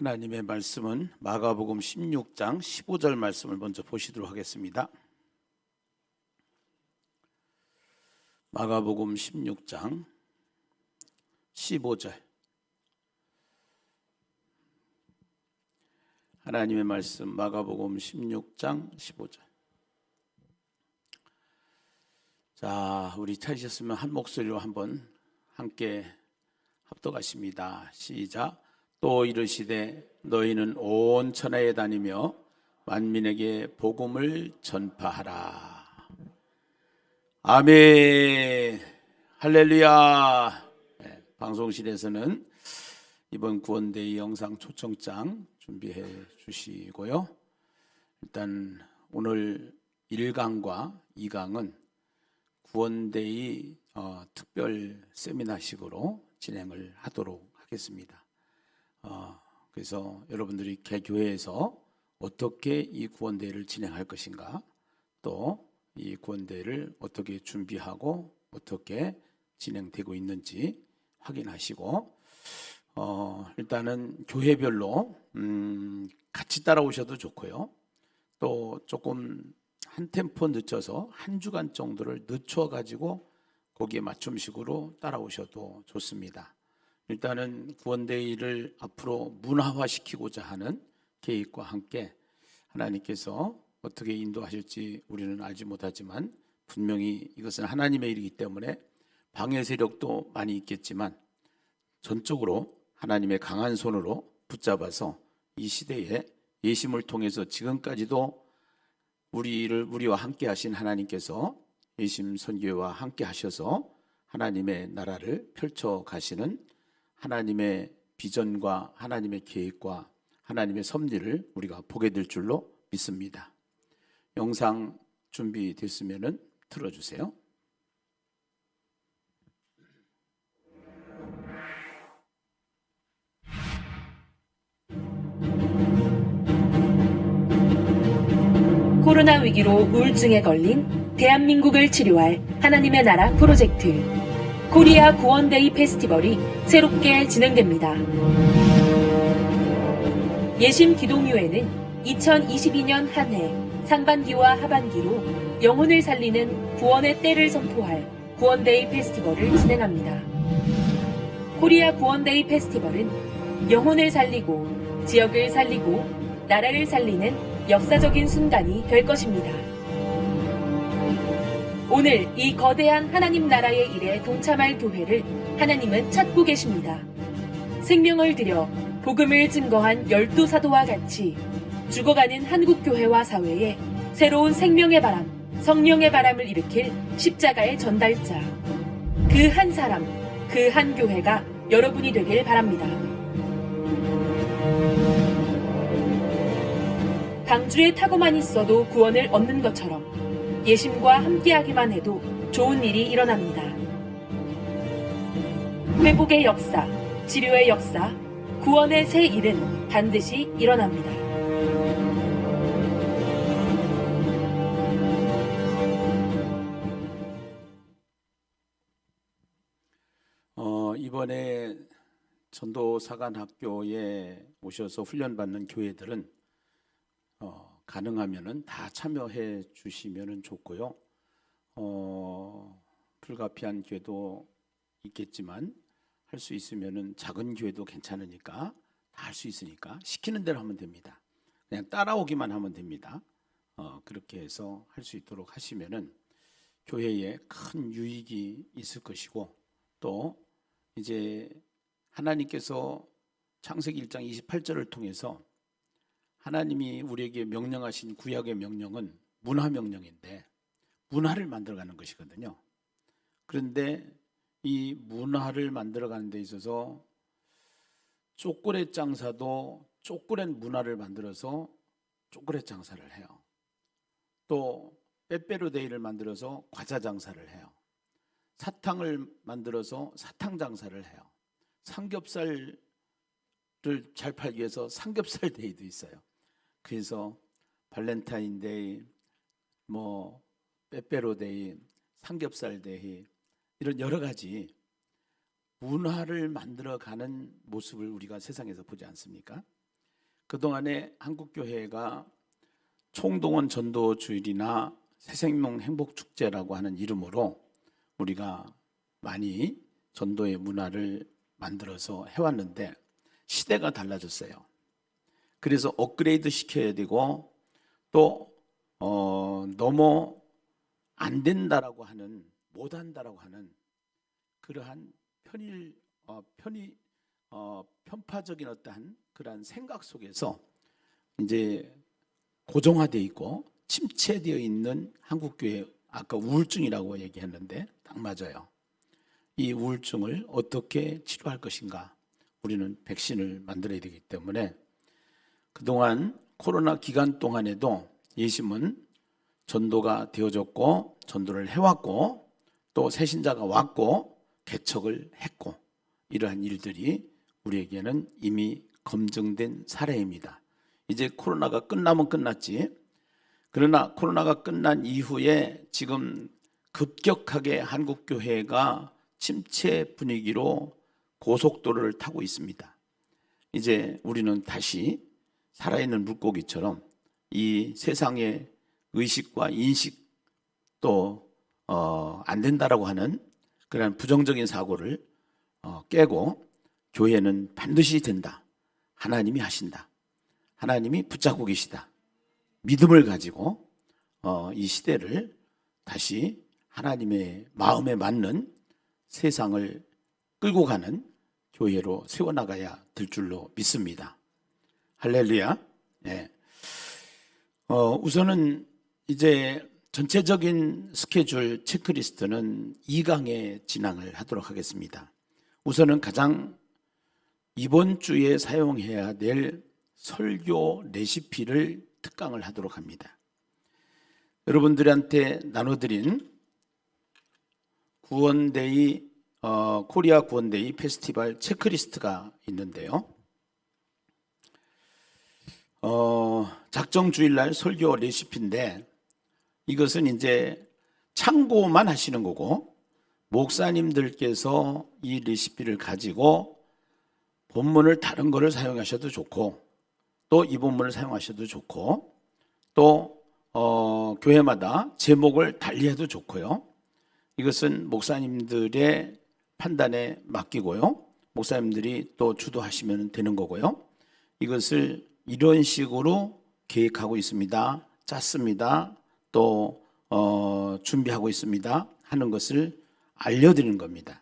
하나님의 말씀은 마가복음 16장 15절 말씀을 먼저 보시도록 하겠습니다. 마가복음 16장 15절. 하나님의 말씀 마가복음 16장 15절. 자, 우리 찾으셨으면 한 목소리로 한번 함께 합독하십니다. 시작. 또 이르시되 너희는 온 천하에 다니며 만민에게 복음을 전파하라. 아멘. 할렐루야. 네, 방송실에서는 이번 구원데이 영상 초청장 준비해 주시고요. 일단 오늘 1강과 2강은 구원데이 특별 세미나식으로 진행을 하도록 하겠습니다. 그래서 여러분들이 개교회에서 어떻게 이 구원대회를 진행할 것인가, 또 이 구원대회를 어떻게 준비하고 어떻게 진행되고 있는지 확인하시고, 일단은 교회별로 같이 따라오셔도 좋고요. 또 조금 한 템포 늦춰서 한 주간 정도를 늦춰가지고 거기에 맞춤식으로 따라오셔도 좋습니다. 일단은 구원데이를 앞으로 문화화시키고자 하는 계획과 함께 하나님께서 어떻게 인도하실지 우리는 알지 못하지만 분명히 이것은 하나님의 일이기 때문에 방해 세력도 많이 있겠지만 전적으로 하나님의 강한 손으로 붙잡아서 이 시대에 예심을 통해서 지금까지도 우리와 함께 하신 하나님께서 예심 선교회와 함께 하셔서 하나님의 나라를 펼쳐 가시는 하나님의 비전과 하나님의 계획과 하나님의 섭리를 우리가 보게 될 줄로 믿습니다. 영상 준비됐으면 틀어주세요. 코로나 위기로 우울증에 걸린 대한민국을 치료할 하나님의 나라 프로젝트 코리아 구원데이 페스티벌이 새롭게 진행됩니다. 예심 기동유회는 2022년 한 해 상반기와 하반기로 영혼을 살리는 구원의 때를 선포할 구원데이 페스티벌을 진행합니다. 코리아 구원데이 페스티벌은 영혼을 살리고 지역을 살리고 나라를 살리는 역사적인 순간이 될 것입니다. 오늘 이 거대한 하나님 나라의 일에 동참할 교회를 하나님은 찾고 계십니다. 생명을 들여 복음을 증거한 12사도와 같이 죽어가는 한국교회와 사회에 새로운 생명의 바람, 성령의 바람을 일으킬 십자가의 전달자, 그 한 사람, 그 한 교회가 여러분이 되길 바랍니다. 방주에 타고만 있어도 구원을 얻는 것처럼 예심과 함께하기만 해도 좋은 일이 일어납니다. 회복의 역사, 치료의 역사, 구원의 새 일은 반드시 일어납니다. 이번에 전도사관학교에 오셔서 훈련받는 교회들은 가능하면은 다 참여해 주시면은 좋고요. 불가피한 교회도 있겠지만 할 수 있으면은 작은 교회도 괜찮으니까 다 할 수 있으니까 시키는 대로 하면 됩니다. 그냥 따라오기만 하면 됩니다. 그렇게 해서 할 수 있도록 하시면은 교회에 큰 유익이 있을 것이고, 또 이제 하나님께서 창세기 1장 28절을 통해서 하나님이 우리에게 명령하신 구약의 명령은 문화 명령인데 문화를 만들어가는 것이거든요. 그런데 이 문화를 만들어가는 데 있어서 초콜릿 장사도 초콜릿 문화를 만들어서 초콜릿 장사를 해요. 또 빼빼로데이를 만들어서 과자 장사를 해요. 사탕을 만들어서 사탕 장사를 해요. 삼겹살을 잘 팔기 위해서 삼겹살 데이도 있어요. 그래서 발렌타인데이, 빼빼로데이, 삼겹살데이, 이런 여러 가지 문화를 만들어가는 모습을 우리가 세상에서 보지 않습니까? 그동안에 한국교회가 총동원 전도주일이나 새생명 행복축제라고 하는 이름으로 우리가 많이 전도의 문화를 만들어서 해왔는데 시대가 달라졌어요. 그래서 업그레이드 시켜야 되고 또 너무 안 된다라고 하는, 못한다라고 하는 그러한 편파적인 어떠한 그러한 생각 속에서 이제 고정화되어 있고 침체되어 있는 한국교회, 아까 우울증이라고 얘기했는데 딱 맞아요. 이 우울증을 어떻게 치료할 것인가? 우리는 백신을 만들어야 되기 때문에 그동안 코로나 기간 동안에도 예심은 전도가 되어졌고 전도를 해왔고 또 새신자가 왔고 개척을 했고 이러한 일들이 우리에게는 이미 검증된 사례입니다. 이제 코로나가 끝나면 끝났지. 그러나 코로나가 끝난 이후에 지금 급격하게 한국교회가 침체 분위기로 고속도로를 타고 있습니다. 이제 우리는 다시 살아있는 물고기처럼 이 세상의 의식과 인식 또 안 된다라고 하는 그런 부정적인 사고를 깨고 교회는 반드시 된다. 하나님이 하신다. 하나님이 붙잡고 계시다. 믿음을 가지고 이 시대를 다시 하나님의 마음에 맞는 세상을 끌고 가는 교회로 세워나가야 될 줄로 믿습니다. 할렐루야. 네. 우선은 이제 전체적인 스케줄 체크리스트는 2강에 진행을 하도록 하겠습니다. 우선은 가장 이번 주에 사용해야 될 설교 레시피를 특강을 하도록 합니다. 여러분들한테 나눠드린 구원데이 코리아 구원데이 페스티벌 체크리스트가 있는데요. 작정 주일날 설교 레시피인데 이것은 이제 참고만 하시는 거고 목사님들께서 이 레시피를 가지고 본문을 다른 거를 사용하셔도 좋고 또 이 본문을 사용하셔도 좋고 또 교회마다 제목을 달리해도 좋고요. 이것은 목사님들의 판단에 맡기고요. 목사님들이 또 주도하시면 되는 거고요. 이것을 이런 식으로 계획하고 있습니다. 짰습니다. 또 준비하고 있습니다. 하는 것을 알려드리는 겁니다.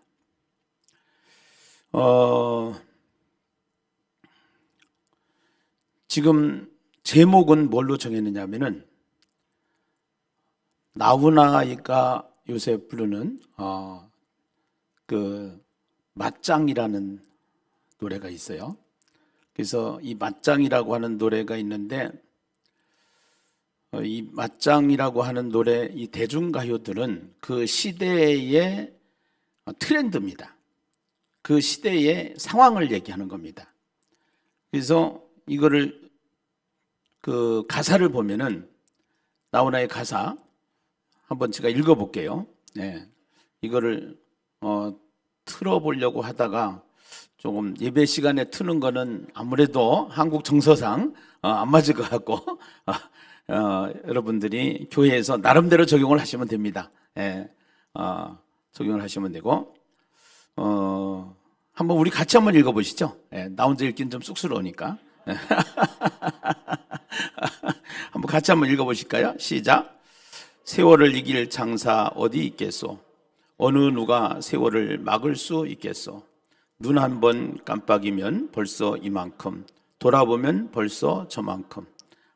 지금 제목은 뭘로 정했느냐 하면은 나훈아가 요새 부르는 그 맞짱이라는 노래가 있어요. 그래서 이 맞짱이라고 하는 노래가 있는데 이 맞짱이라고 하는 노래, 이 대중가요들은 그 시대의 트렌드입니다. 그 시대의 상황을 얘기하는 겁니다. 그래서 이거를 그 가사를 보면은 나훈아의 가사 한번 제가 읽어볼게요. 네. 이거를 틀어보려고 하다가 조금 예배 시간에 트는 거는 아무래도 한국 정서상 안 맞을 것 같고 여러분들이 교회에서 나름대로 적용을 하시면 됩니다. 예, 적용을 하시면 되고 한번 우리 같이 한번 읽어보시죠. 예, 나 혼자 읽기는 좀 쑥스러우니까 한번 같이 한번 읽어보실까요? 시작. 세월을 이길 장사 어디 있겠소? 어느 누가 세월을 막을 수 있겠소? 눈 한 번 깜빡이면 벌써 이만큼, 돌아보면 벌써 저만큼.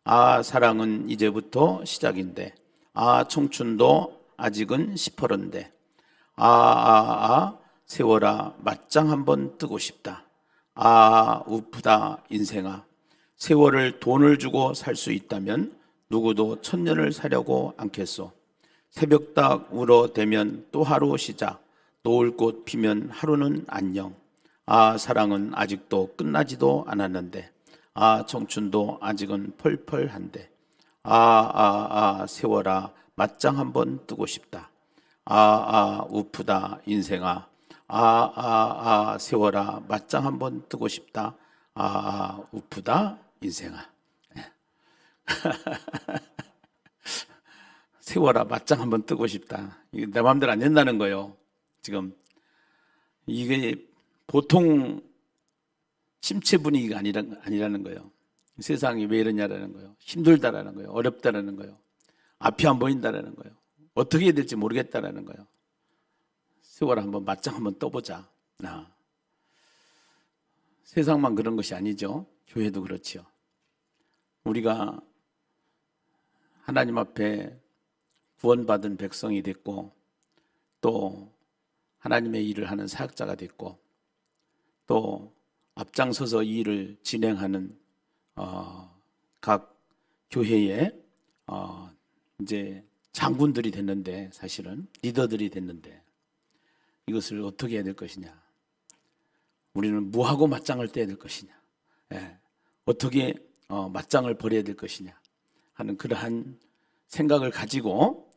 아, 사랑은 이제부터 시작인데, 아, 청춘도 아직은 시퍼런데, 세월아, 맞짱 한번 뜨고 싶다. 아, 우프다, 인생아. 세월을 돈을 주고 살 수 있다면 누구도 천년을 사려고 않겠소. 새벽닭 울어대면 또 하루 시작, 노을꽃 피면 하루는 안녕. 아, 사랑은 아직도 끝나지도 않았는데, 아, 청춘도 아직은 펄펄한데, 세월아, 맞짱 한번 뜨고 싶다. 우프다, 인생아. 세월아, 맞짱 한번 뜨고 싶다. 우프다, 인생아. 세워라 맞짱 한번 뜨고 싶다. 이게 내 마음대로 안 된다는 거예요. 지금 이게 보통 침체 분위기가 아니라는 거예요. 세상이 왜 이러냐라는 거예요. 힘들다라는 거예요. 어렵다라는 거예요. 앞이 안 보인다라는 거예요. 어떻게 해야 될지 모르겠다라는 거예요. 세워라 한번 맞짱 한번 떠보자. 세상만 그런 것이 아니죠. 교회도 그렇지요. 우리가 하나님 앞에 구원받은 백성이 됐고 또 하나님의 일을 하는 사역자가 됐고 또 앞장서서 이 일을 진행하는 각 교회의 이제 장군들이 됐는데, 사실은 리더들이 됐는데 이것을 어떻게 해야 될 것이냐, 우리는 무하고 맞짱을 떼야 될 것이냐, 어떻게 맞짱을 벌여야 될 것이냐 하는 그러한 생각을 가지고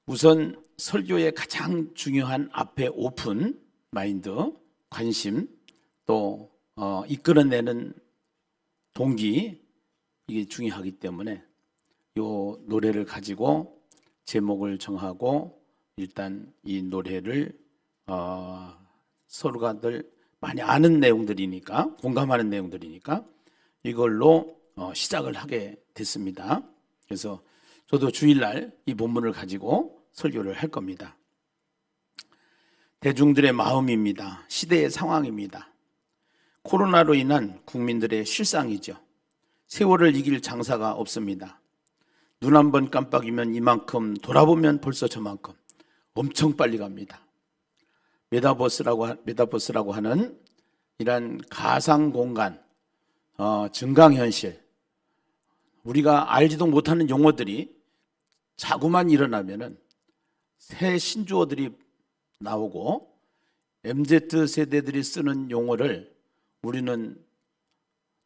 우선 설교의 가장 중요한 앞에 오픈 마인드, 관심, 또 이끌어내는 동기, 이게 중요하기 때문에 이 노래를 가지고 제목을 정하고 일단 이 노래를 서로가들 많이 아는 내용들이니까, 공감하는 내용들이니까 이걸로 시작을 하게 됐습니다. 그래서 저도 주일날 이 본문을 가지고 설교를 할 겁니다. 대중들의 마음입니다. 시대의 상황입니다. 코로나로 인한 국민들의 실상이죠. 세월을 이길 장사가 없습니다. 눈 한 번 깜빡이면 이만큼, 돌아보면 벌써 저만큼, 엄청 빨리 갑니다. 메타버스라고 하는 이런 가상 공간, 증강현실, 우리가 알지도 못하는 용어들이 자꾸만 일어나면은 새 신조어들이 나오고 MZ 세대들이 쓰는 용어를 우리는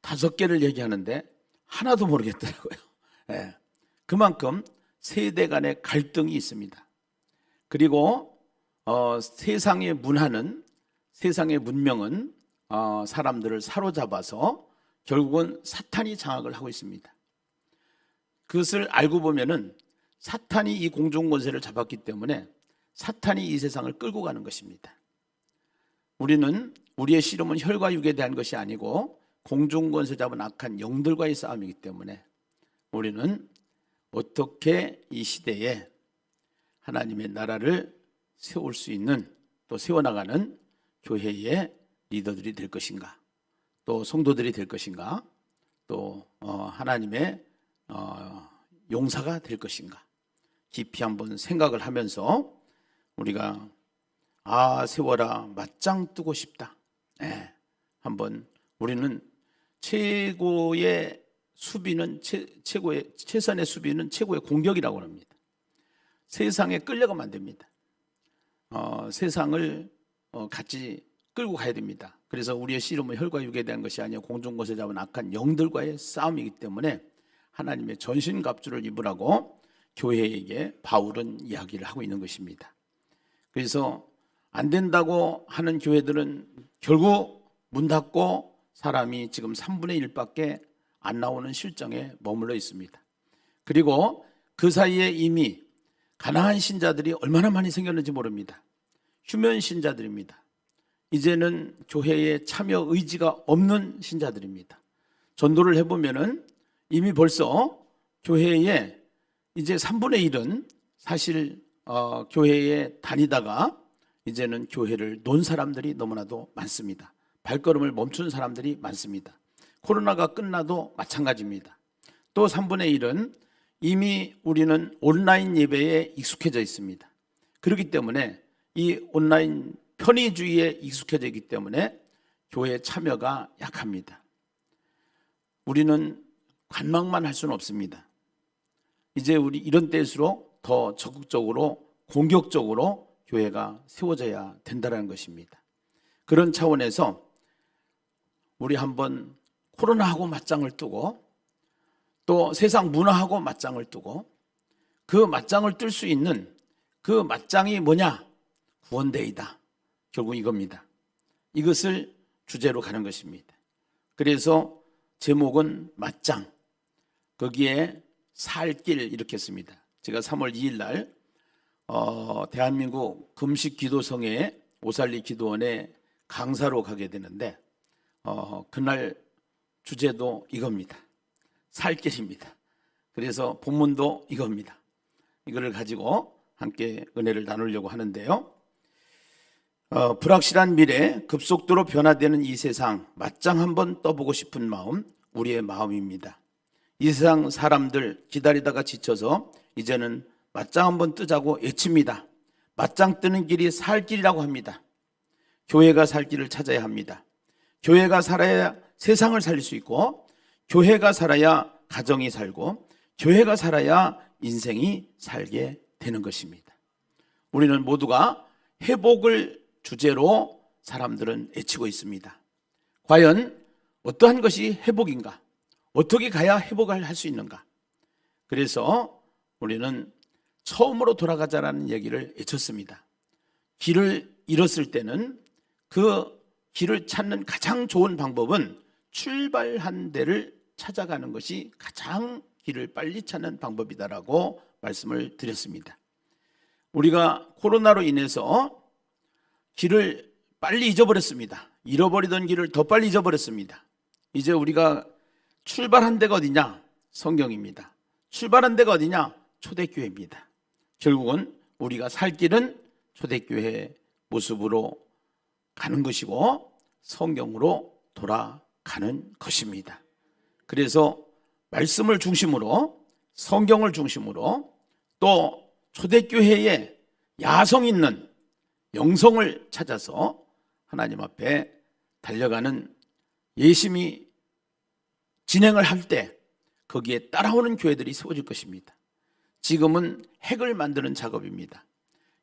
5개를 얘기하는데 하나도 모르겠더라고요. 그만큼 세대 간의 갈등이 있습니다. 그리고 세상의 문화는, 세상의 문명은 사람들을 사로잡아서 결국은 사탄이 장악을 하고 있습니다. 그것을 알고 보면은 사탄이 이 공중권세를 잡았기 때문에 사탄이 이 세상을 끌고 가는 것입니다. 우리는 우리의 씨름은 혈과 육에 대한 것이 아니고 공중권세 잡은 악한 영들과의 싸움이기 때문에 우리는 어떻게 이 시대에 하나님의 나라를 세울 수 있는, 또 세워나가는 교회의 리더들이 될 것인가, 또 성도들이 될 것인가, 또 하나님의 용사가 될 것인가, 깊이 한번 생각을 하면서 우리가 세워라 맞짱 뜨고 싶다. 한번 우리는 최선의 수비는 최고의 공격이라고 합니다. 세상에 끌려가면 안 됩니다. 세상을 같이 끌고 가야 됩니다. 그래서 우리의 씨름은 혈과 육에 대한 것이 아니라 공중권세 잡은 악한 영들과의 싸움이기 때문에 하나님의 전신갑주를 입으라고 교회에게 바울은 이야기를 하고 있는 것입니다. 그래서 안 된다고 하는 교회들은 결국 문 닫고 사람이 지금 3분의 1밖에 안 나오는 실정에 머물러 있습니다. 그리고 그 사이에 이미 가난한 신자들이 얼마나 많이 생겼는지 모릅니다. 휴면 신자들입니다. 이제는 교회에 참여 의지가 없는 신자들입니다. 전도를 해보면은 이미 벌써 교회에 이제 3분의 1은 사실 교회에 다니다가 이제는 교회를 놓은 사람들이 너무나도 많습니다. 발걸음을 멈춘 사람들이 많습니다. 코로나가 끝나도 마찬가지입니다. 또 3분의 1은 이미 우리는 온라인 예배에 익숙해져 있습니다. 그렇기 때문에 이 온라인 편의주의에 익숙해져 있기 때문에 교회 참여가 약합니다. 우리는 관망만 할 수는 없습니다. 이제 우리 이런 때일수록 더 적극적으로, 공격적으로 교회가 세워져야 된다는 것입니다. 그런 차원에서 우리 한번 코로나하고 맞짱을 뜨고 또 세상 문화하고 맞짱을 뜨고 그 맞짱을 뜰 수 있는 그 맞짱이 뭐냐? 구원데이다. 결국 이겁니다. 이것을 주제로 가는 것입니다. 그래서 제목은 맞짱, 거기에 살길 이렇게 씁니다. 제가 3월 2일 날 대한민국 금식기도성회 오살리 기도원에 강사로 가게 되는데 그날 주제도 이겁니다. 살길입니다. 그래서 본문도 이겁니다. 이거를 가지고 함께 은혜를 나누려고 하는데요. 불확실한 미래, 급속도로 변화되는 이 세상 맞짱 한번 떠보고 싶은 마음, 우리의 마음입니다. 이 세상 사람들 기다리다가 지쳐서 이제는 맞짱 한번 뜨자고 외칩니다. 맞짱 뜨는 길이 살 길이라고 합니다. 교회가 살 길을 찾아야 합니다. 교회가 살아야 세상을 살릴 수 있고, 교회가 살아야 가정이 살고, 교회가 살아야 인생이 살게 되는 것입니다. 우리는 모두가 회복을 주제로 사람들은 외치고 있습니다. 과연 어떠한 것이 회복인가? 어떻게 가야 회복을 할 수 있는가? 그래서 우리는 처음으로 돌아가자라는 얘기를 외쳤습니다. 길을 잃었을 때는 그 길을 찾는 가장 좋은 방법은 출발한 데를 찾아가는 것이 가장 길을 빨리 찾는 방법이다라고 말씀을 드렸습니다. 우리가 코로나로 인해서 길을 빨리 잊어버렸습니다. 잃어버리던 길을 더 빨리 잊어버렸습니다. 이제 우리가 출발한 데가 어디냐? 성경입니다. 출발한 데가 어디냐? 초대교회입니다. 결국은 우리가 살 길은 초대교회 모습으로 가는 것이고 성경으로 돌아가는 것입니다. 그래서 말씀을 중심으로, 성경을 중심으로, 또 초대교회에 야성 있는 영성을 찾아서 하나님 앞에 달려가는 예심이 진행을 할 때 거기에 따라오는 교회들이 세워질 것입니다. 지금은 핵을 만드는 작업입니다.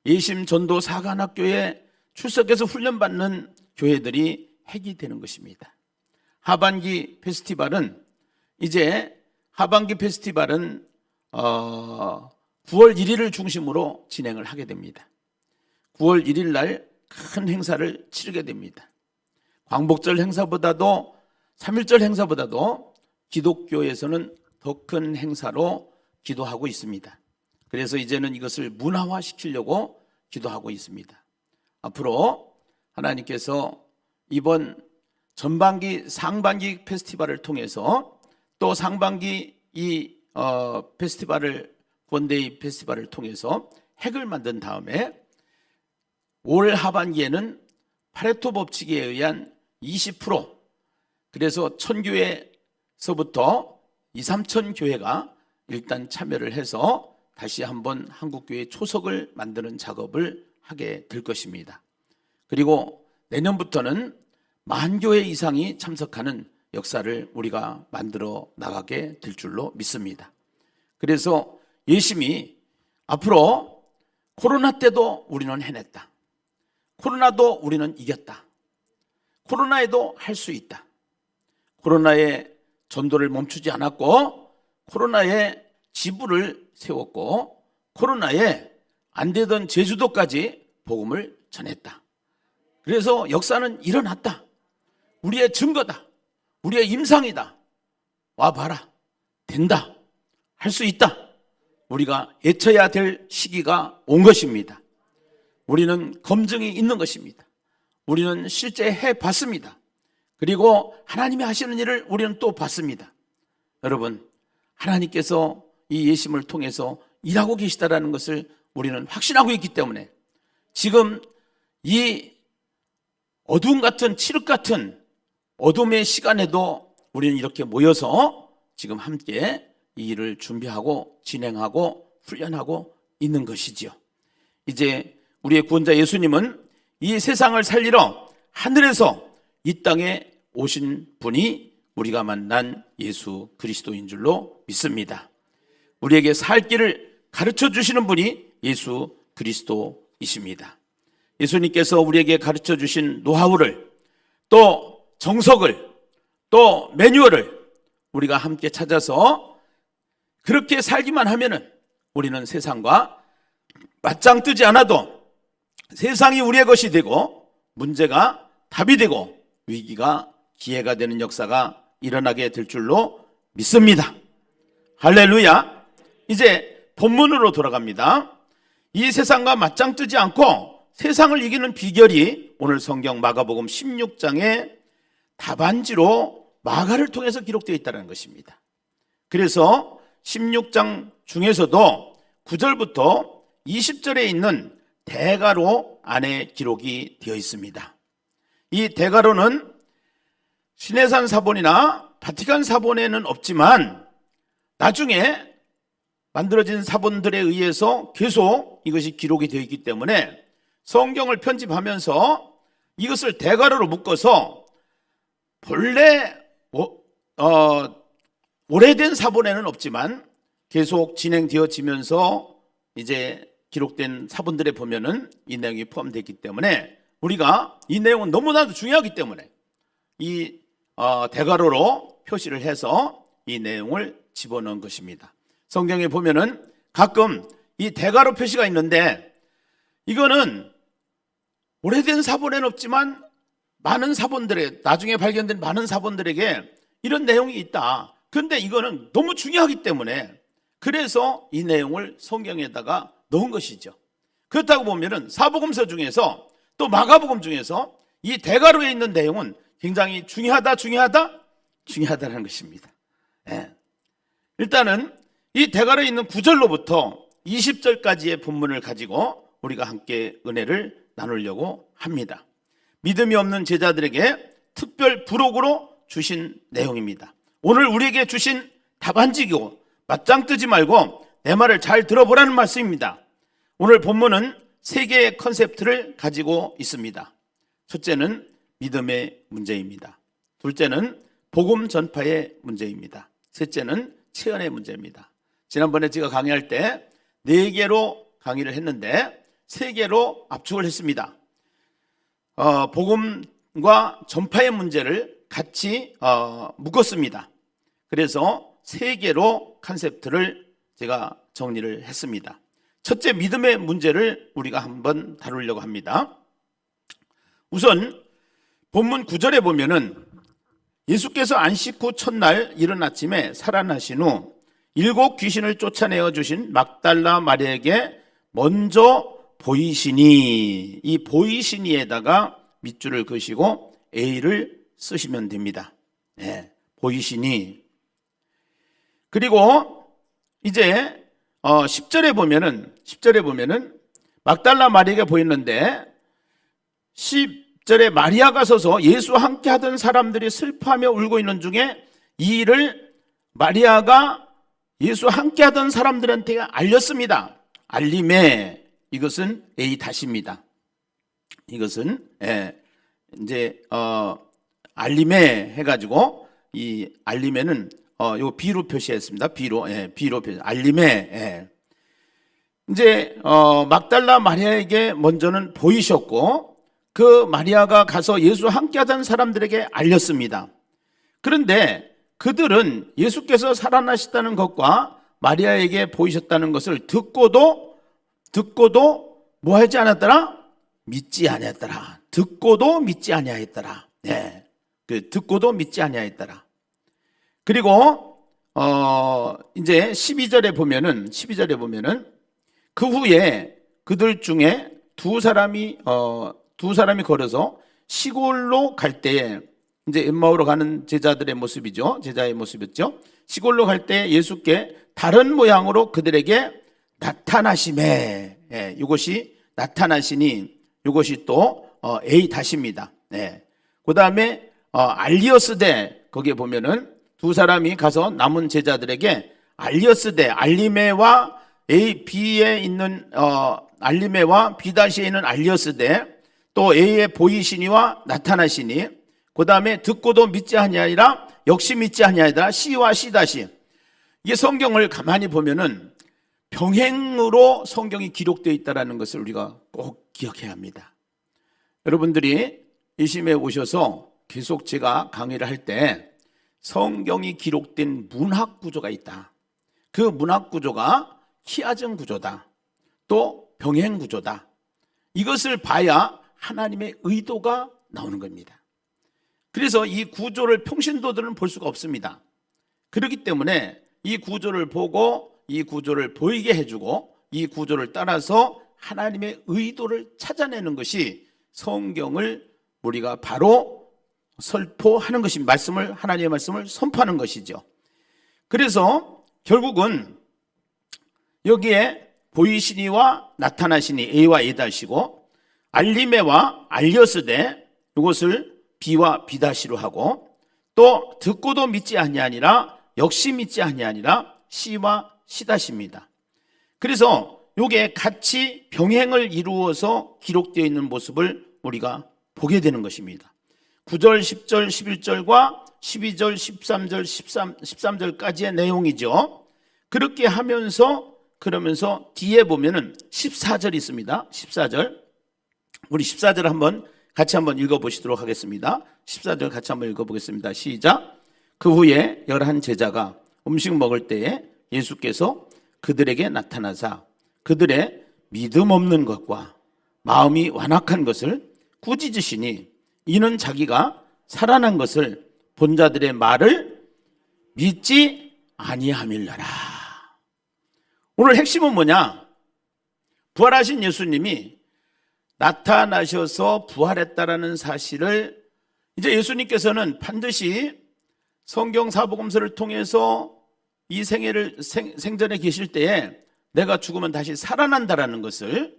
예심 전도 사관학교에 출석해서 훈련받는 교회들이 핵이 되는 것입니다. 하반기 페스티벌은 9월 1일을 중심으로 진행을 하게 됩니다. 9월 1일 날 큰 행사를 치르게 됩니다. 광복절 행사보다도 3.1절 행사보다도 기독교에서는 더 큰 행사로 기도하고 있습니다. 그래서 이제는 이것을 문화화시키려고 기도하고 있습니다. 앞으로 하나님께서 이번 전반기, 상반기 페스티벌을 통해서 또 상반기 이 페스티벌을, 원데이 페스티벌을 통해서 핵을 만든 다음에 올 하반기에는 파레토 법칙에 의한 20%, 그래서 1000교회에서부터 2, 3천 교회가 일단 참여를 해서 다시 한번 한국교회 초석을 만드는 작업을 하게 될 것입니다. 그리고 내년부터는 10,000교회 이상이 참석하는 역사를 우리가 만들어 나가게 될 줄로 믿습니다. 그래서 예심이 앞으로 코로나 때도 우리는 해냈다. 코로나도 우리는 이겼다. 코로나에도 할 수 있다. 코로나의 전도를 멈추지 않았고, 코로나에 지부를 세웠고, 코로나에 안 되던 제주도까지 복음을 전했다. 그래서 역사는 일어났다. 우리의 증거다. 우리의 임상이다. 와봐라. 된다. 할 수 있다. 우리가 외쳐야 될 시기가 온 것입니다. 우리는 검증이 있는 것입니다. 우리는 실제 해봤습니다. 그리고 하나님이 하시는 일을 우리는 또 봤습니다. 여러분, 하나님께서 이 예심을 통해서 일하고 계시다라는 것을 우리는 확신하고 있기 때문에 지금 이 어둠 같은, 칠흑 같은 어둠의 시간에도 우리는 이렇게 모여서 지금 함께 이 일을 준비하고 진행하고 훈련하고 있는 것이지요. 이제 우리의 구원자 예수님은 이 세상을 살리러 하늘에서 이 땅에 오신 분이 우리가 만난 예수 그리스도인 줄로 믿습니다. 우리에게 살 길을 가르쳐 주시는 분이 예수 그리스도이십니다. 예수님께서 우리에게 가르쳐 주신 노하우를, 또 정석을, 또 매뉴얼을 우리가 함께 찾아서 그렇게 살기만 하면은 우리는 세상과 맞짱 뜨지 않아도 세상이 우리의 것이 되고 문제가 답이 되고 위기가 기회가 되는 역사가 일어나게 될 줄로 믿습니다. 할렐루야. 이제 본문으로 돌아갑니다. 이 세상과 맞짱 뜨지 않고 세상을 이기는 비결이 오늘 성경 마가복음 16장의 답안지로 마가를 통해서 기록되어 있다는 것입니다. 그래서 16장 중에서도 9절부터 20절에 있는 대가로 안에 기록이 되어 있습니다. 이 대가로는 시내산 사본이나 바티칸 사본에는 없지만 나중에 만들어진 사본들에 의해서 계속 이것이 기록이 되어 있기 때문에 성경을 편집하면서 이것을 대가로로 묶어서 본래 오래된 사본에는 없지만 계속 진행되어지면서 이제 기록된 사본들에 보면은 이 내용이 포함되어 있기 때문에 우리가 이 내용은 너무나도 중요하기 때문에 이 대가로로 표시를 해서 이 내용을 집어넣은 것입니다. 성경에 보면은 가끔 이 대가로 표시가 있는데 이거는 오래된 사본에는 없지만 많은 사본들에 나중에 발견된 많은 사본들에게 이런 내용이 있다. 근데 이거는 너무 중요하기 때문에 그래서 이 내용을 성경에다가 넣은 것이죠. 그렇다고 보면은 사복음서 중에서 또 마가복음 중에서 이 대가로에 있는 내용은 굉장히 중요하다는 것입니다. 예. 일단은 이 대가로에 있는 9절로부터 20절까지의 본문을 가지고 우리가 함께 은혜를 나누려고 합니다. 믿음이 없는 제자들에게 특별 부록으로 주신 내용입니다. 오늘 우리에게 주신 답안지고 맞짱 뜨지 말고 내 말을 잘 들어보라는 말씀입니다. 오늘 본문은 세 개의 컨셉트를 가지고 있습니다. 첫째는 믿음의 문제입니다. 둘째는 복음 전파의 문제입니다. 셋째는 체언의 문제입니다. 지난번에 제가 강의할 때 4개로 강의를 했는데 3개로 압축을 했습니다. 복음과 전파의 문제를 같이 묶었습니다. 그래서 3개로 컨셉트를 제가 정리를 했습니다. 첫째, 믿음의 문제를 우리가 한번 다루려고 합니다. 우선 본문 9절에 보면은 예수께서 안식 후 첫날 이른 아침에 살아나신 후 7 귀신을 쫓아내어 주신 막달라 마리아에게 먼저 보이시니, 이 보이시니에다가 밑줄을 그으시고 A를 쓰시면 됩니다. 네, 보이시니. 그리고 이제 10절에 보면은 막달라 마리아가 보였는데 10절에 마리아가 서서 예수와 함께 하던 사람들이 슬퍼하며 울고 있는 중에 이 일을 마리아가 예수와 함께 하던 사람들한테 알렸습니다. 알림에, 이것은 A 다시입니다. 이것은 이제 알림에 해가지고 이 알림에는 요 B로 표시했습니다. B로 표시. 알림에. 이제 막달라 마리아에게 먼저는 보이셨고 그 마리아가 가서 예수와 함께하던 사람들에게 알렸습니다. 그런데 그들은 예수께서 살아나셨다는 것과 마리아에게 보이셨다는 것을 듣고도 뭐 하지 않았더라? 믿지 아니했더라. 듣고도 믿지 아니하였더라. 네, 듣고도 믿지 아니하였더라. 그리고 이제 12절에 보면은 그 후에 그들 중에 두 사람이 걸어서 시골로 갈 때에, 이제 엠마오로 가는 제자들의 모습이죠. 제자의 모습이었죠. 시골로 갈 때 예수께 다른 모양으로 그들에게 나타나심에, 이것이 나타나시니, 이것이 또 A 다시입니다. 그 다음에 알리어스데, 거기에 보면은 두 사람이 가서 남은 제자들에게 알리어스데, 알리메와 A, B에 있는 알리메와 B 다시에 있는 알리어스데, 또 A의 보이시니와 나타나시니, 그 다음에 듣고도 믿지 아니하리라, 역시 믿지 아니하리라, C와 C 다시. 이게 성경을 가만히 보면은 병행으로 성경이 기록되어 있다는 것을 우리가 꼭 기억해야 합니다. 여러분들이 이심에 오셔서 계속 제가 강의를 할 때 성경이 기록된 문학 구조가 있다. 그 문학 구조가 희화적 구조다. 또 병행 구조다. 이것을 봐야 하나님의 의도가 나오는 겁니다. 그래서 이 구조를 평신도들은 볼 수가 없습니다. 그렇기 때문에 이 구조를 보고 이 구조를 보이게 해주고 이 구조를 따라서 하나님의 의도를 찾아내는 것이 성경을 우리가 바로 설포하는 것입니다. 하나님의 말씀을 선포하는 것이죠. 그래서 결국은 여기에 보이시니와 나타나시니 A와 A다시고 알리메와 알려스되 이것을 B와 B다시로 하고 또 듣고도 믿지 아니하니라 역시 믿지 아니하니라 C와 C다시입니다. 그래서 이게 같이 병행을 이루어서 기록되어 있는 모습을 우리가 보게 되는 것입니다. 9절, 10절, 11절과 12절, 13절, 13절까지의 내용이죠. 그렇게 하면서 그러면서 뒤에 보면은 14절이 있습니다. 14절. 우리 14절 같이 한번 읽어보시도록 하겠습니다. 14절 같이 한번 읽어보겠습니다. 시작. 그 후에 11 제자가 음식 먹을 때에 예수께서 그들에게 나타나사 그들의 믿음 없는 것과 마음이 완악한 것을 꾸짖으시니 이는 자기가 살아난 것을 본 자들의 말을 믿지 아니함일라라. 오늘 핵심은 뭐냐? 부활하신 예수님이 나타나셔서 부활했다라는 사실을 이제 예수님께서는 반드시 성경 사복음서를 통해서 이 생전에 계실 때에 내가 죽으면 다시 살아난다라는 것을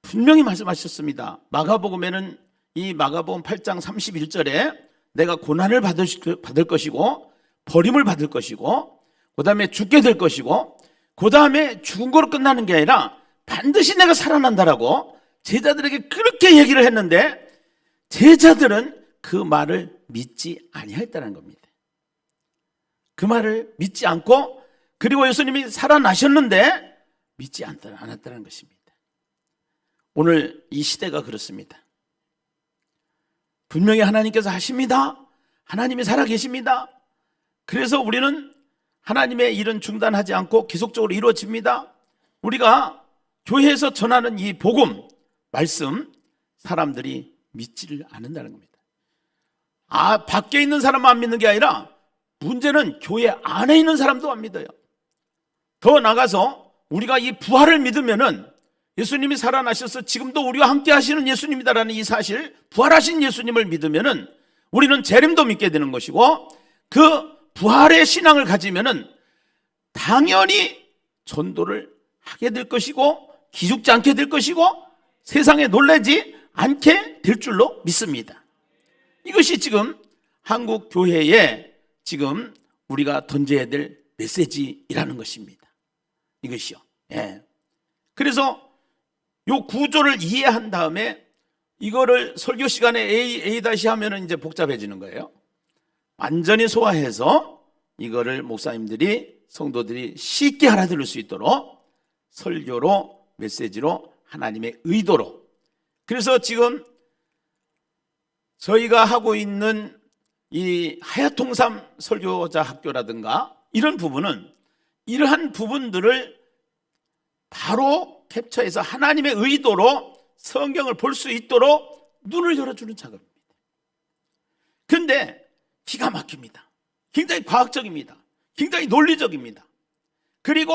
분명히 말씀하셨습니다. 마가복음에는 이 마가복음 8장 31절에 내가 고난을 받을 것이고 버림을 받을 것이고 그 다음에 죽게 될 것이고 그 다음에 죽은 거로 끝나는 게 아니라 반드시 내가 살아난다라고 제자들에게 그렇게 얘기를 했는데 제자들은 그 말을 믿지 아니했다는 겁니다. 그 말을 믿지 않고 그리고 예수님이 살아나셨는데 믿지 않았다는 것입니다. 오늘 이 시대가 그렇습니다. 분명히 하나님께서 하십니다. 하나님이 살아계십니다. 그래서 우리는 하나님의 일은 중단하지 않고 계속적으로 이루어집니다. 우리가 교회에서 전하는 이 복음, 말씀, 사람들이 믿지를 않는다는 겁니다. 밖에 있는 사람만 안 믿는 게 아니라 문제는 교회 안에 있는 사람도 안 믿어요. 더 나가서 우리가 이 부활을 믿으면은 예수님이 살아나셔서 지금도 우리와 함께 하시는 예수님이다라는 이 사실, 부활하신 예수님을 믿으면은 우리는 재림도 믿게 되는 것이고 그 부활의 신앙을 가지면은 당연히 전도를 하게 될 것이고 기죽지 않게 될 것이고 세상에 놀라지 않게 될 줄로 믿습니다. 이것이 지금 한국 교회에 지금 우리가 던져야 될 메시지라는 것입니다. 이것이요. 예. 그래서 요 구조를 이해한 다음에 이거를 설교 시간에 A 하면은 이제 복잡해지는 거예요. 완전히 소화해서 이거를 목사님들이 성도들이 쉽게 알아들을 수 있도록 설교로 메시지로 하나님의 의도로. 그래서 지금 저희가 하고 있는 이 하야통삼 설교자 학교라든가 이런 부분은 이러한 부분들을 바로 캡처해서 하나님의 의도로 성경을 볼 수 있도록 눈을 열어주는 작업입니다. 그런데 기가 막힙니다. 굉장히 과학적입니다. 굉장히 논리적입니다. 그리고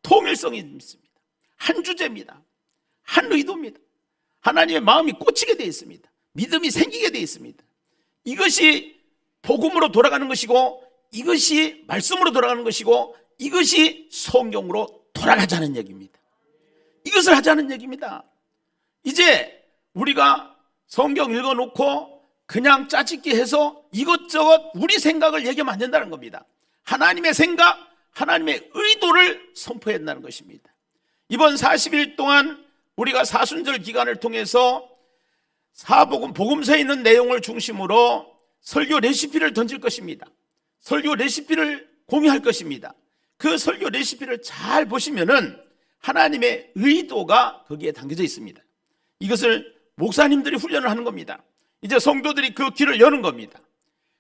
통일성이 있습니다. 한 주제입니다. 한 의도입니다. 하나님의 마음이 꽂히게 되어 있습니다. 믿음이 생기게 되어 있습니다. 이것이 복음으로 돌아가는 것이고 이것이 말씀으로 돌아가는 것이고 이것이 성경으로 돌아가자는 얘기입니다. 이것을 하자는 얘기입니다. 이제 우리가 성경 읽어놓고 그냥 짜집기 해서 이것저것 우리 생각을 얘기하면 안 된다는 겁니다. 하나님의 생각, 하나님의 의도를 선포해야 한다는 것입니다. 이번 40일 동안 우리가 사순절 기간을 통해서 사복음, 복음서에 있는 내용을 중심으로 설교 레시피를 던질 것입니다. 설교 레시피를 공유할 것입니다. 그 설교 레시피를 잘 보시면은 하나님의 의도가 거기에 담겨져 있습니다. 이것을 목사님들이 훈련을 하는 겁니다. 이제 성도들이 그 길을 여는 겁니다.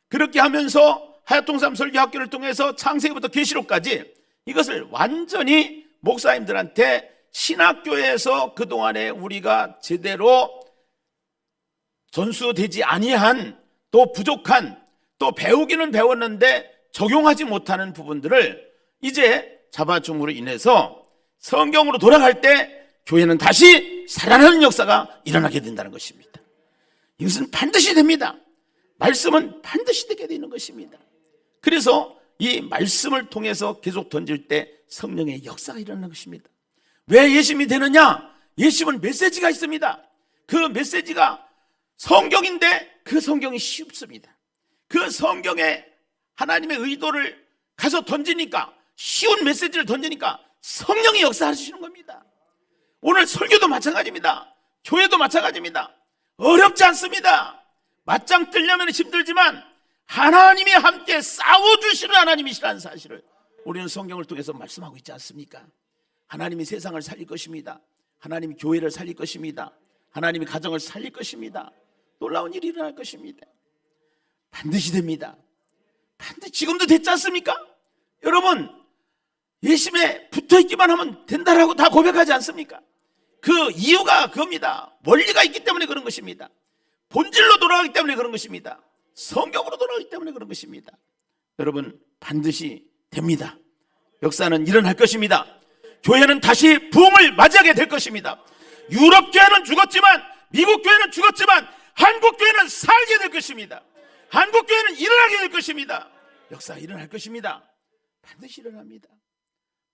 그렇게 하면서 하야통삼 설교학교를 통해서 창세기부터 계시록까지 이것을 완전히 목사님들한테 신학교에서 그동안에 우리가 제대로 전수되지 아니한 또 부족한, 또 배우기는 배웠는데 적용하지 못하는 부분들을 이제 잡아줌으로 인해서 성경으로 돌아갈 때 교회는 다시 살아나는 역사가 일어나게 된다는 것입니다. 이것은 반드시 됩니다. 말씀은 반드시 되게 되는 것입니다. 그래서 이 말씀을 통해서 계속 던질 때 성령의 역사가 일어나는 것입니다. 왜 예심이 되느냐? 예심은 메시지가 있습니다. 그 메시지가 성경인데 그 성경이 쉽습니다. 그 성경에 하나님의 의도를 가서 던지니까, 쉬운 메시지를 던지니까 성령이 역사하시는 겁니다. 오늘 설교도 마찬가지입니다. 교회도 마찬가지입니다. 어렵지 않습니다. 맞짱 뜨려면 힘들지만 하나님이 함께 싸워주시는 하나님이시라는 사실을 우리는 성경을 통해서 말씀하고 있지 않습니까? 하나님이 세상을 살릴 것입니다. 하나님이 교회를 살릴 것입니다. 하나님이 가정을 살릴 것입니다. 놀라운 일이 일어날 것입니다. 반드시 됩니다. 반드시. 지금도 됐지 않습니까? 여러분, 예심에 붙어있기만 하면 된다라고 다 고백하지 않습니까? 그 이유가 그겁니다. 원리가 있기 때문에 그런 것입니다. 본질로 돌아가기 때문에 그런 것입니다. 성경으로 돌아가기 때문에 그런 것입니다. 여러분, 반드시 됩니다. 역사는 일어날 것입니다. 교회는 다시 부흥을 맞이하게 될 것입니다. 유럽 교회는 죽었지만, 미국 교회는 죽었지만 한국 교회는 살게 될 것입니다. 한국 교회는 일어나게 될 것입니다. 역사가 일어날 것입니다. 반드시 일어납니다.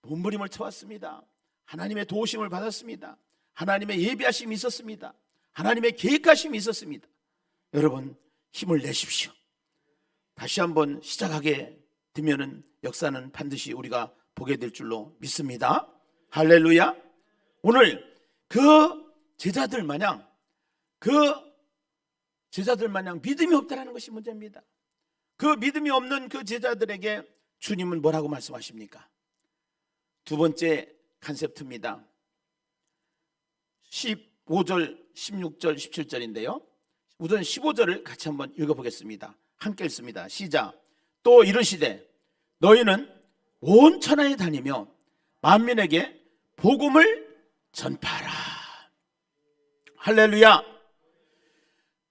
몸부림을 쳐왔습니다. 하나님의 도우심을 받았습니다. 하나님의 예비하심이 있었습니다. 하나님의 계획하심이 있었습니다. 여러분, 힘을 내십시오. 다시 한번 시작하게 되면은 역사는 반드시 우리가 보게 될 줄로 믿습니다. 할렐루야. 오늘 그 제자들 마냥 믿음이 없다는 것이 문제입니다. 그 믿음이 없는 그 제자들에게 주님은 뭐라고 말씀하십니까? 두 번째 컨셉트입니다. 15절, 16절, 17절인데요. 우선 15절을 같이 한번 읽어보겠습니다. 함께 읽습니다. 시작. 또 이르시되 너희는 온 천하에 다니며 만민에게 복음을 전파하라. 할렐루야.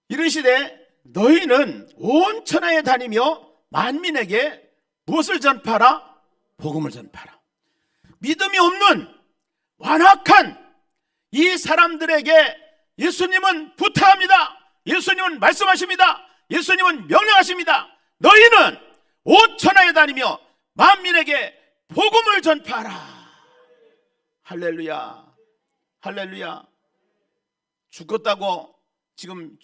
이르시되 너희는 온 천하에 다니며 만민에게 무엇을 전파하라? 복음을 전파하라. 믿음이 없는 완악한 이 사람들에게 예수님은 부탁합니다. 예수님은 말씀하십니다. 예수님은 명령하십니다. 너희는 온 천하에 다니며 만민에게 복음을 전파하라. 할렐루야. 할렐루야. 죽었다고, 지금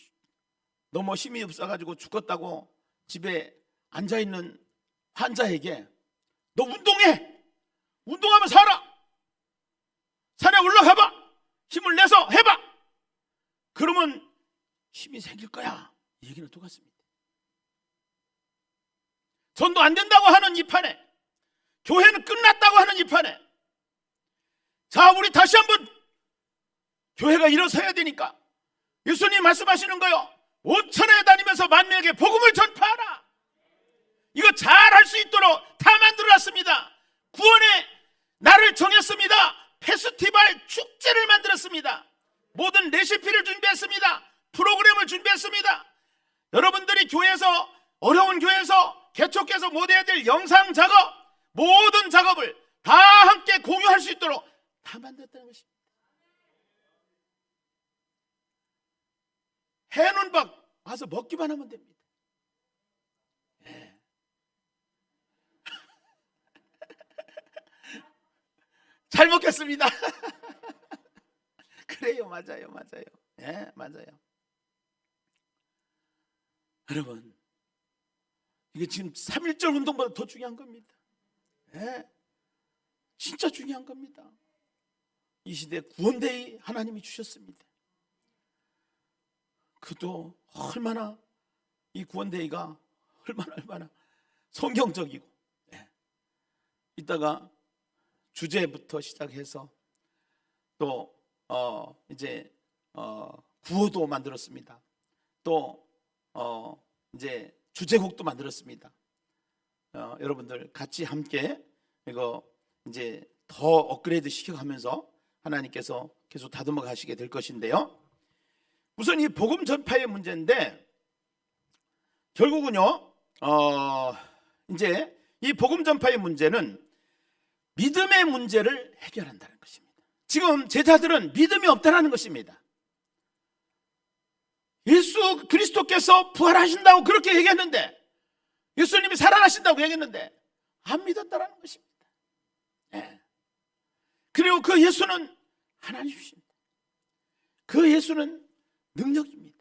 너무 힘이 없어가지고 죽었다고 집에 앉아있는 환자에게 너 운동해. 운동하면 살아. 산에 올라가봐. 힘을 내서 해봐. 그러면 힘이 생길 거야. 이 얘기는 똑같습니다. 전도 안 된다고 하는 이 판에, 교회는 끝났다고 하는 이 판에, 자, 우리 다시 한번 교회가 일어서야 되니까 예수님 말씀하시는 거요. 온 천하에 다니면서 만민에게 복음을 전파하라. 이거 잘 할 수 있도록 다 만들어놨습니다. 구원의 날을 정했습니다. 페스티벌 축제를 만들었습니다. 모든 레시피를 준비했습니다. 프로그램을 준비했습니다. 여러분들이 교회에서, 어려운 교회에서 개척해서 못해야 될 영상 작업, 모든 작업을 다 함께 공유할 수 있도록 다 만들었다는 것입니다. 해놓은 밥 와서 먹기만 하면 됩니다. 네. 잘 먹겠습니다. 그래요. 맞아요. 맞아요. 네, 맞아요. 여러분, 이게 지금 3.1절 운동보다 더 중요한 겁니다. 네, 진짜 중요한 겁니다. 이 시대에 구원대의 하나님이 주셨습니다. 그도 얼마나, 이 구원대의가 얼마나 성경적이고, 네. 이따가 주제부터 시작해서 또 이제 구호도 만들었습니다. 또 이제 주제곡도 만들었습니다. 여러분들 같이 함께 이거 이제 더 업그레이드 시켜가면서 하나님께서 계속 다듬어 가시게 될 것인데요. 우선 이 복음 전파의 문제인데, 결국은요, 이제 이 복음 전파의 문제는 믿음의 문제를 해결한다는 것입니다. 지금 제자들은 믿음이 없다는 것입니다. 예수 그리스도께서 부활하신다고 그렇게 얘기했는데, 예수님이 살아나신다고 얘기했는데 안 믿었다는 것입니다. 네. 그리고 그 예수는 하나님이십니다. 그 예수는 능력입니다.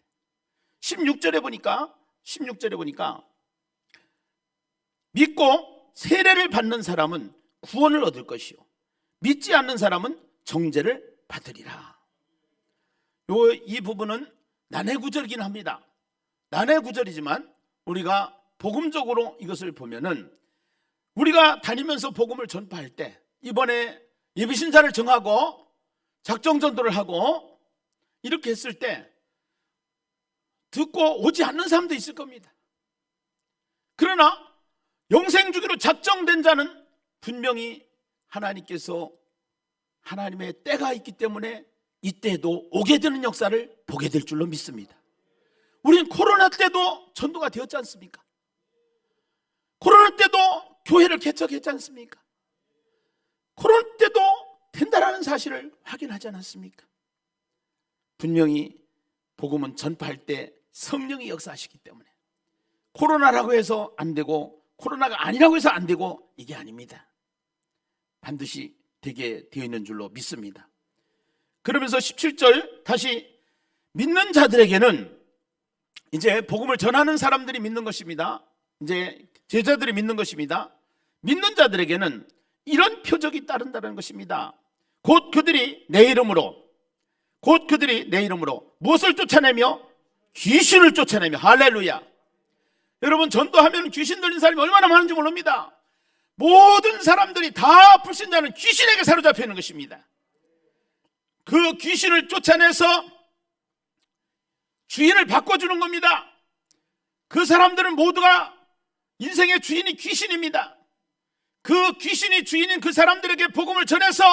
16절에 보니까 믿고 세례를 받는 사람은 구원을 얻을 것이요 믿지 않는 사람은 정죄를 받으리라. 이 부분은 난해구절이긴 합니다. 난해구절이지만 우리가 복음적으로 이것을 보면은, 우리가 다니면서 복음을 전파할 때, 이번에 예비신자를 정하고 작정전도를 하고 이렇게 했을 때 듣고 오지 않는 사람도 있을 겁니다. 그러나 영생 주기로 작정된 자는 분명히 하나님께서, 하나님의 때가 있기 때문에 이때도 오게 되는 역사를 보게 될 줄로 믿습니다. 우리는 코로나 때도 전도가 되었지 않습니까? 코로나 때도 교회를 개척했지 않습니까? 코로나 때도 된다라는 사실을 확인하지 않았습니까? 분명히 복음은 전파할 때 성령이 역사하시기 때문에 코로나라고 해서 안 되고 코로나가 아니라고 해서 안 되고, 이게 아닙니다. 반드시 되게 되어 있는 줄로 믿습니다. 그러면서 17절 다시, 믿는 자들에게는, 이제 복음을 전하는 사람들이 믿는 것입니다. 이제 제자들이 믿는 것입니다. 믿는 자들에게는 이런 표적이 따른다는 것입니다. 곧 그들이 내 이름으로 무엇을 쫓아내며? 귀신을 쫓아내며. 할렐루야. 여러분, 전도하면 귀신 들린 사람이 얼마나 많은지 모릅니다. 모든 사람들이 다 불신자는 귀신에게 사로잡혀 있는 것입니다. 그 귀신을 쫓아내서 주인을 바꿔주는 겁니다. 그 사람들은 모두가 인생의 주인이 귀신입니다. 그 귀신이 주인인 그 사람들에게 복음을 전해서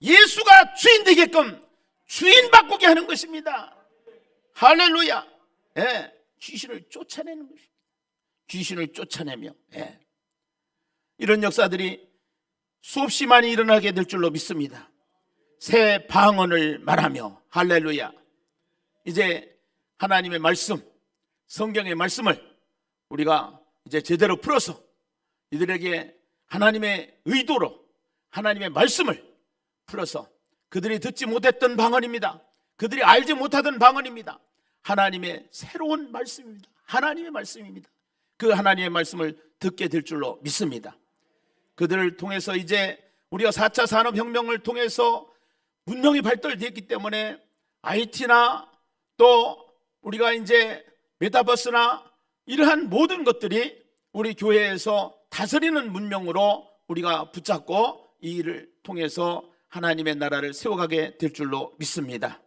예수가 주인 되게끔 주인 바꾸게 하는 것입니다. 할렐루야. 귀신을 쫓아내는 것입니다. 귀신을 쫓아내며, 이런 역사들이 수없이 많이 일어나게 될 줄로 믿습니다. 새 방언을 말하며. 할렐루야. 이제 하나님의 말씀, 성경의 말씀을 우리가 이제 제대로 풀어서 이들에게 하나님의 의도로 하나님의 말씀을 풀어서, 그들이 듣지 못했던 방언입니다. 그들이 알지 못하던 방언입니다. 하나님의 새로운 말씀입니다. 하나님의 말씀입니다. 그 하나님의 말씀을 듣게 될 줄로 믿습니다. 그들을 통해서 이제 우리가 4차 산업혁명을 통해서 문명이 발달되었기 때문에 IT나 또 우리가 이제 메타버스나 이러한 모든 것들이 우리 교회에서 다스리는 문명으로 우리가 붙잡고 이 일을 통해서 하나님의 나라를 세워가게 될 줄로 믿습니다.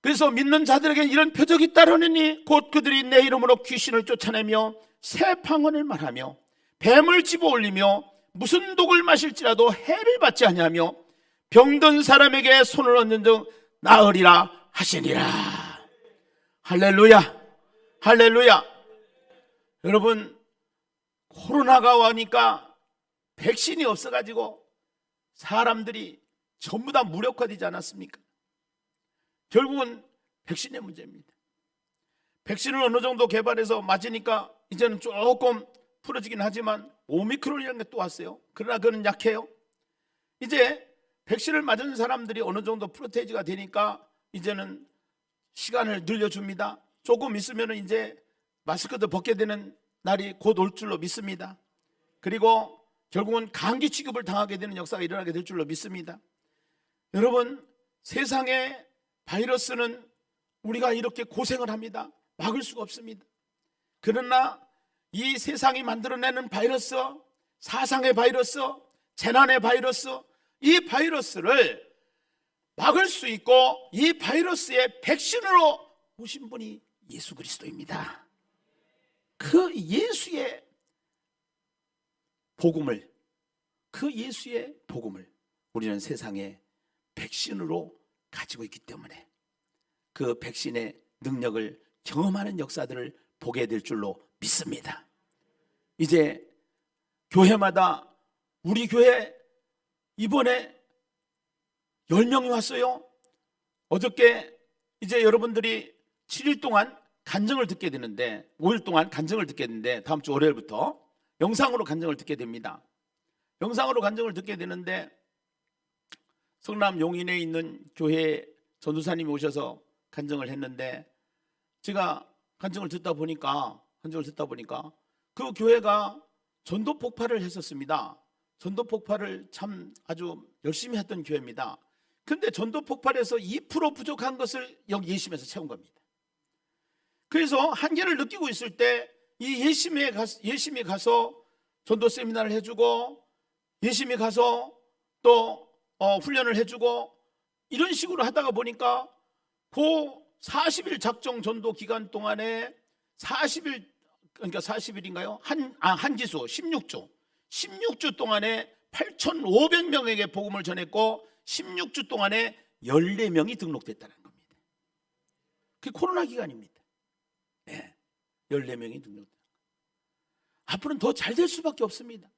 그래서 믿는 자들에게 이런 표적이 따르느니 곧 그들이 내 이름으로 귀신을 쫓아내며 새 방언을 말하며 뱀을 집어올리며 무슨 독을 마실지라도 해를 받지 아니하며 병든 사람에게 손을 얹는 등 나으리라 하시니라. 할렐루야. 할렐루야. 여러분, 코로나가 오니까 백신이 없어가지고 사람들이 전부 다 무력화되지 않았습니까? 결국은 백신의 문제입니다. 백신을 어느 정도 개발해서 맞으니까 이제는 조금 풀어지긴 하지만 오미크론이라는 게 또 왔어요. 그러나 그건 약해요. 이제 백신을 맞은 사람들이 어느 정도 프로테이지가 되니까 이제는 시간을 늘려줍니다. 조금 있으면 이제 마스크도 벗게 되는 날이 곧 올 줄로 믿습니다. 그리고 결국은 감기 취급을 당하게 되는 역사가 일어나게 될 줄로 믿습니다. 여러분, 세상에 바이러스는 우리가 이렇게 고생을 합니다. 막을 수가 없습니다. 그러나 이 세상이 만들어내는 바이러스, 사상의 바이러스, 재난의 바이러스, 이 바이러스를 막을 수 있고 이 바이러스의 백신으로 오신 분이 예수 그리스도입니다. 그 예수의 복음을, 우리는 세상에 백신으로 가지고 있기 때문에 그 백신의 능력을 경험하는 역사들을 보게 될 줄로 믿습니다. 이제 교회마다 우리 교회 이번에 10명이 왔어요. 어저께 이제 여러분들이 7일 동안 간증을 듣게 되는데 5일 동안 간증을 듣게 되는데 다음 주 월요일부터 영상으로 간증을 듣게 됩니다. 영상으로 간증을 듣게 되는데 성남 용인에 있는 교회 전도사님이 오셔서 간증을 했는데 제가 간증을 듣다 보니까 그 교회가 전도 폭발을 했었습니다. 전도 폭발을 참 아주 열심히 했던 교회입니다. 근데 전도 폭발에서 2% 부족한 것을 여기 예심에서 채운 겁니다. 그래서 한계를 느끼고 있을 때 이 예심에 가서 전도 세미나를 해주고 예심에 가서 또 훈련을 해주고 이런 식으로 하다가 보니까 그 40일 작정 전도 기간 동안에 40일 그러니까 40일인가요? 한 기수 16주 동안에 8,500명에게 복음을 전했고 16주 동안에 14명이 등록됐다는 겁니다. 그게 코로나 기간입니다. 네, 14명이 등록됐다. 앞으로는 더 잘 될 수밖에 없습니다.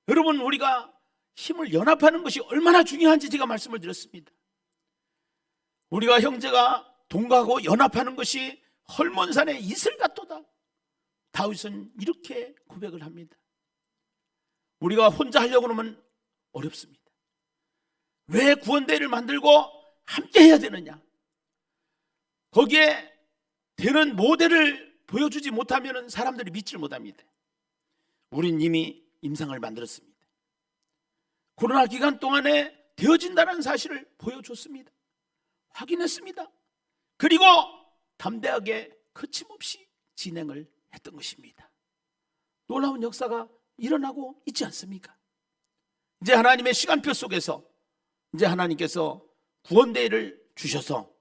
여러분, 우리가 힘을 연합하는 것이 얼마나 중요한지 제가 말씀을 드렸습니다. 우리가 형제가 동거하고 연합하는 것이 헐몬산의 이슬 같도다. 다윗은 이렇게 고백을 합니다. 우리가 혼자 하려고 하면 어렵습니다. 왜 구원대회를 만들고 함께 해야 되느냐? 거기에 되는 모델을 보여주지 못하면 사람들이 믿지를 못합니다. 우린 이미 임상을 만들었습니다. 코로나 기간 동안에 되어진다는 사실을 보여줬습니다. 확인했습니다. 그리고 담대하게 거침없이 진행을 했던 것입니다. 놀라운 역사가 일어나고 있지 않습니까? 이제 하나님의 시간표 속에서 이제 하나님께서 구원대회를 주셔서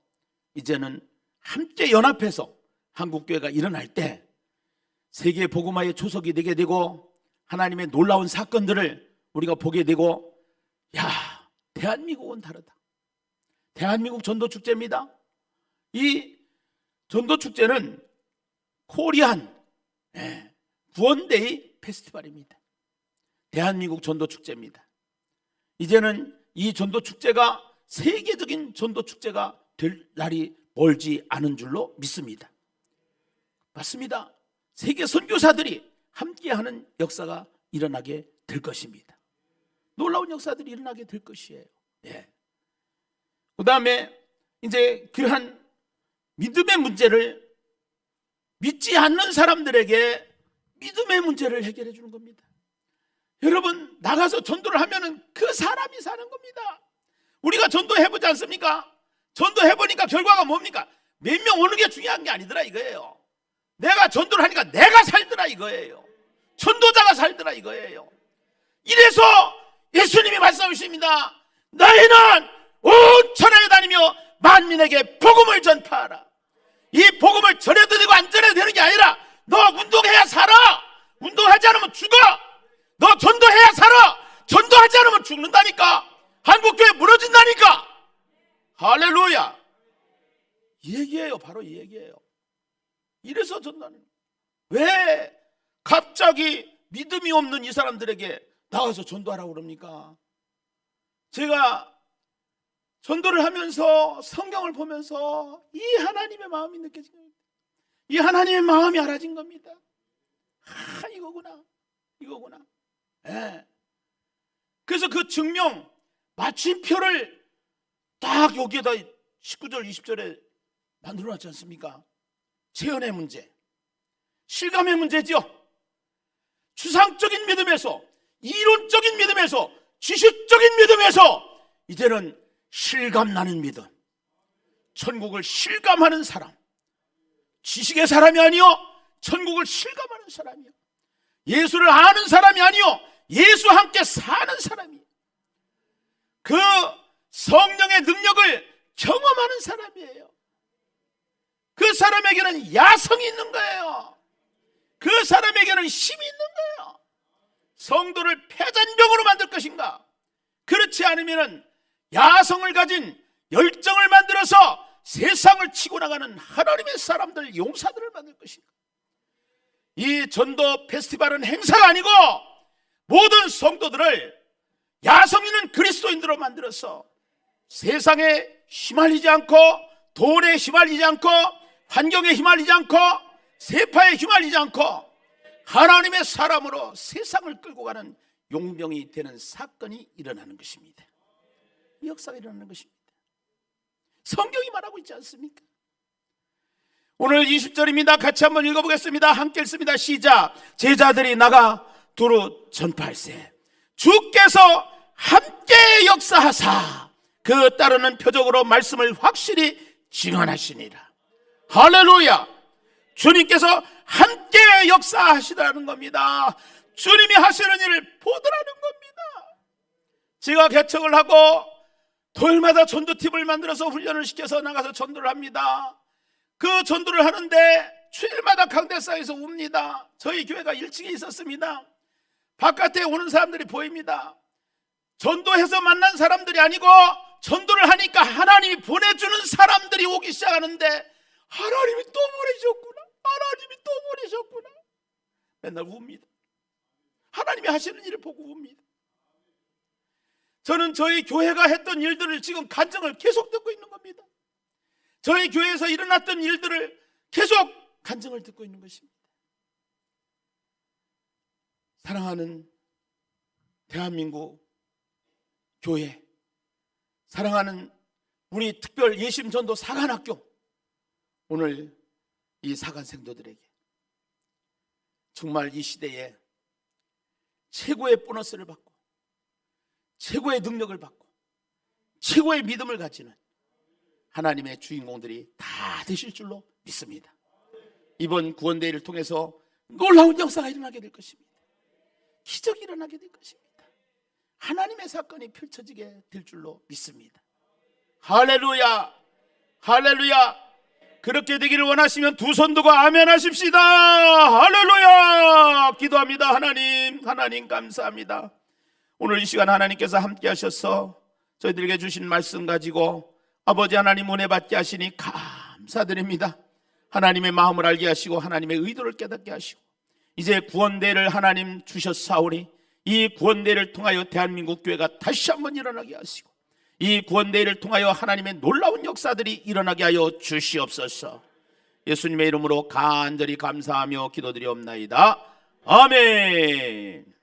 이제는 함께 연합해서 한국교회가 일어날 때 세계 복음화의 초석이 되게 되고 하나님의 놀라운 사건들을 우리가 보게 되고, 야, 대한민국은 다르다. 대한민국 전도축제입니다. 이 전도축제는 코리안 구원데이 페스티벌입니다. 대한민국 전도축제입니다. 이제는 이 전도축제가 세계적인 전도축제가 될 날이 멀지 않은 줄로 믿습니다. 맞습니다. 세계 선교사들이 함께하는 역사가 일어나게 될 것입니다. 놀라운 역사들이 일어나게 될 것이에요. 예. 그 다음에 이제 그러한 믿음의 문제를 믿지 않는 사람들에게 믿음의 문제를 해결해 주는 겁니다. 여러분, 나가서 전도를 하면은 그 사람이 사는 겁니다. 우리가 전도해보지 않습니까? 전도해보니까 결과가 뭡니까? 몇 명 오는 게 중요한 게 아니더라 이거예요. 내가 전도를 하니까 내가 살더라 이거예요. 전도자가 살더라 이거예요. 이래서 예수님이 말씀하십니다. 너희는 온 천하에 다니며 만민에게 복음을 전파하라. 이 복음을 전해도 되고 안 전해도 되는 게 아니라 너 운동해야 살아. 운동하지 않으면 죽어. 너 전도해야 살아. 전도하지 않으면 죽는다니까. 한국교회 무너진다니까. 할렐루야. 이 얘기예요. 바로 이 얘기예요. 이래서 전도하는. 왜 갑자기 믿음이 없는 이 사람들에게 나와서 전도하라고 그럽니까? 제가 전도를 하면서 성경을 보면서 이 하나님의 마음이 느껴진 겁니다. 이 하나님의 마음이 알아진 겁니다. 아, 이거구나. 예. 그래서 그 증명 마침표를 딱 여기에다 19절 20절에 만들어놨지 않습니까? 체현의 문제, 실감의 문제지요. 추상적인 믿음에서, 이론적인 믿음에서, 지식적인 믿음에서 이제는 실감나는 믿음, 천국을 실감하는 사람, 지식의 사람이 아니요 천국을 실감하는 사람이요, 예수를 아는 사람이 아니요 예수와 함께 사는 사람이요, 그 성령의 능력을 경험하는 사람이에요. 그 사람에게는 야성이 있는 거예요. 그 사람에게는 힘이 있는 거예요. 성도를 패잔병으로 만들 것인가? 그렇지 않으면 야성을 가진 열정을 만들어서 세상을 치고 나가는 하나님의 사람들, 용사들을 만들 것인가? 이 전도 페스티벌은 행사가 아니고 모든 성도들을 야성있는 그리스도인들로 만들어서 세상에 휘말리지 않고, 돈에 휘말리지 않고, 환경에 휘말리지 않고, 세파에 휘말리지 않고 하나님의 사람으로 세상을 끌고 가는 용병이 되는 사건이 일어나는 것입니다. 이 역사가 일어나는 것입니다. 성경이 말하고 있지 않습니까? 오늘 20절입니다. 같이 한번 읽어보겠습니다. 함께 읽습니다. 시작. 제자들이 나가 두루 전파할세 주께서 함께 역사하사 그 따르는 표적으로 말씀을 확실히 증언하시니라. 할렐루야. 주님께서 함께 역사하시라는 겁니다. 주님이 하시는 일을 보더라는 겁니다. 제가 개척을 하고 토요일마다 전도팀을 만들어서 훈련을 시켜서 나가서 전도를 합니다. 그 전도를 하는데 주일마다 강대상에서 웁니다. 저희 교회가 1층에 있었습니다. 바깥에 오는 사람들이 보입니다. 전도해서 만난 사람들이 아니고 전도를 하니까 하나님이 보내주는 사람들이 오기 시작하는데 하나님이 또 보내셨구나, 하나님이 또 보내셨구나, 맨날 웁니다. 하나님이 하시는 일을 보고 웁니다. 저는 저희 교회가 했던 일들을 지금 간증을 계속 듣고 있는 겁니다. 저희 교회에서 일어났던 일들을 계속 간증을 듣고 있는 것입니다. 사랑하는 대한민국 교회, 사랑하는 우리 특별 예심전도 사관학교, 오늘 이 사관 생도들에게 정말 이 시대에 최고의 보너스를 받고 최고의 능력을 받고 최고의 믿음을 가지는 하나님의 주인공들이 다 되실 줄로 믿습니다. 이번 구원대회를 통해서 놀라운 역사가 일어나게 될 것입니다. 기적이 일어나게 될 것입니다. 하나님의 사건이 펼쳐지게 될 줄로 믿습니다. 할렐루야, 할렐루야. 그렇게 되기를 원하시면 두 손 들고 아멘 하십시다. 할렐루야. 기도합니다. 하나님 감사합니다. 오늘 이 시간 하나님께서 함께 하셔서 저희들에게 주신 말씀 가지고 아버지 하나님 은혜 받게 하시니 감사드립니다. 하나님의 마음을 알게 하시고 하나님의 의도를 깨닫게 하시고 이제 구원대를 하나님 주셨사오니 이 구원대를 통하여 대한민국 교회가 다시 한번 일어나게 하시고 이 구원대회를 통하여 하나님의 놀라운 역사들이 일어나게 하여 주시옵소서. 예수님의 이름으로 간절히 감사하며 기도드리옵나이다. 아멘.